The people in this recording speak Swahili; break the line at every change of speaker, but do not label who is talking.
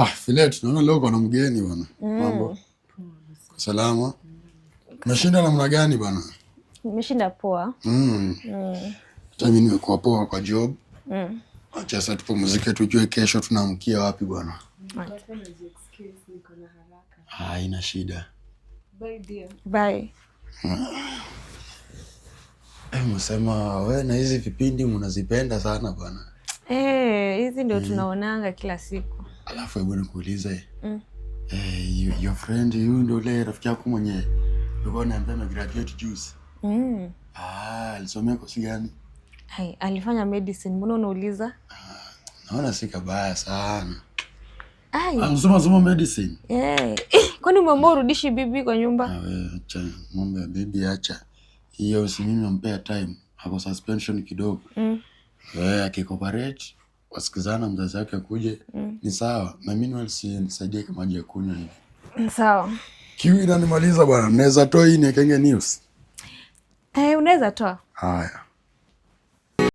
Filet, naona leo kuna mgeni bwana. Mambo. Salama. Umeshinda namna gani bwana?
Nimeshinda poa.
Mimi nimekuwa poa kwa job. Acha sasa tupumzike tujue kesho tunaamkia wapi bwana. Haina shida.
Bye dear. Bye.
Msema wewe na hizi vipindi mnazipenda sana bwana.
Hizi ndio tunaonanga kila siku.
Alafu hebu nikuulize. Your friend huyu ndio ile rafiki yako mwenye ulikuwa unaambia graduate juice. Alisomea kosi gani?
Alifanya medicine. Mbona unauliza?
Naona si kabaya sana. Anasoma medicine.
Kwani umeamua urudishi bibi kwa nyumba?
Wewe acha mambo ya bibi acha. Hiyo si mimi nampea time. Hapo suspension kidogo. Wewe akikoperate wasikizana mzazi wake akuje ni sawa. Na mimi nisaidie kama maji ya kunywa hivi.
Sawa.
Kiwi inanimaliza bwana. Naweza toa hii niekenge news.
Unaweza toa.
Haya.